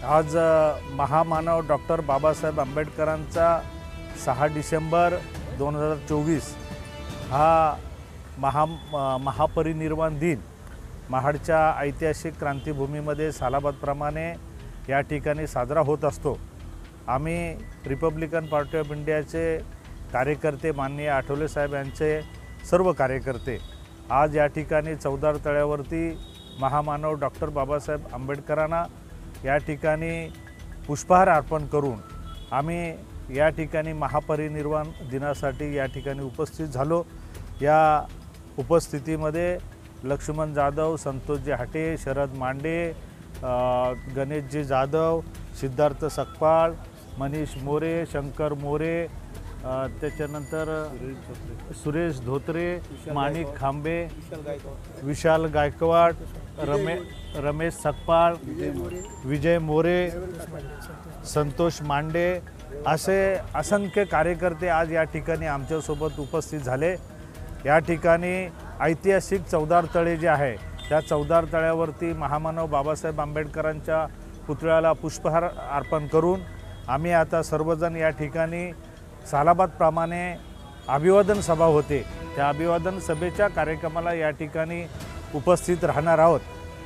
आज महामानव डॉक्टर बाबासाहेब आंबेडकरांचा 6 डिसेंबर 2024 हा महापरिनिर्वाण दिन महाडच्या ऐतिहासिक क्रांतीभूमीमध्ये सालाबादप्रमाणे या ठिकाणी साजरा होत असतो। आम्ही रिपब्लिकन पार्टी ऑफ इंडियाचे कार्यकर्ते माननीय आठवले साहेब यांचे सर्व कार्यकर्ते आज या ठिकाणी चौदार तळ्यावरती महामानव डॉक्टर बाबासाहेब आंबेडकरांना या ठिकाणी पुष्पहार अर्पण करून आम्ही या ठिकाणी महापरिनिर्वाण दिनासाठी या ठिकाणी उपस्थित झालो। या उपस्थितीमध्ये लक्ष्मण जाधव, संतोषजी हाटे, शरद मांडे, गणेशजी जाधव, सिद्धार्थ सकपाळ, मनीष मोरे, शंकर मोरे, त्याच्यानंतर सुरेश धोत्रे, माणिक खांबे, विशाल गायकवाड, रमेश सकपाळ, विजय मोरे, संतोष मांडे असे असंख्य कार्यकर्ते आज या ठिकाणी आमच्यासोबत उपस्थित झाले। या ठिकाणी ऐतिहासिक चौदार तळे जे आहे त्या चौदार तळ्यावरती महामानव बाबासाहेब आंबेडकरांच्या पुतळ्याला पुष्पहार अर्पण करून आम्ही आता सर्वजण या ठिकाणी सालाबादप्रमाणे अभिवादन सभा होते त्या अभिवादन सभेच्या कार्यक्रमाला या ठिकाणी उपस्थित राहणार आहोत।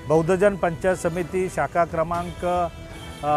बौद्धजन पंचायत समिती शाखा क्रमांक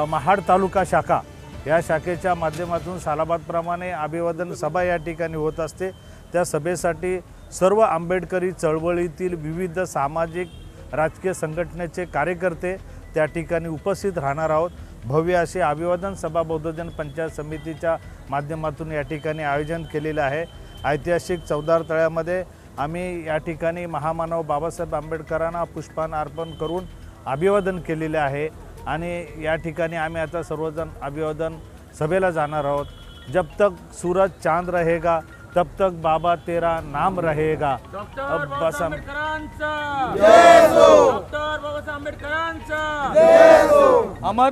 महाड तालुका शाखा या शाखेच्या माध्यमातून सालाबादप्रमाणे अभिवादन सभा या ठिकाणी होत असते। त्या सभेसाठी सर्व आंबेडकरी चळवळीतील विविध सामाजिक राजकीय संघटनेचे कार्यकर्ते त्या ठिकाणी उपस्थित राहणार आहोत। भव्य अशी अभिवादन सभा बौद्धजन पंचायत समितीच्या माध्यमातून या ठिकाणी आयोजन केलेलं आहे। ऐतिहासिक चौदार तळ्यामध्ये आम्ही या ठिकाणी महामानव बाबासाहेब आंबेडकरांना पुष्पहार अर्पण करून अभिवादन केलेले आहे आणि या ठिकाणी आम्ही आता सर्वजण अभिवादन सभेला जाणार आहोत। जब तक सूरज चांद रहेगा तब तक बाबा तेरा नाम रहेगा। डॉक्टर बाबासाहेब आंबेडकरांचा जय हो। डॉक्टर बाबासाहेब आंबेडकरांचा जय हो। अमर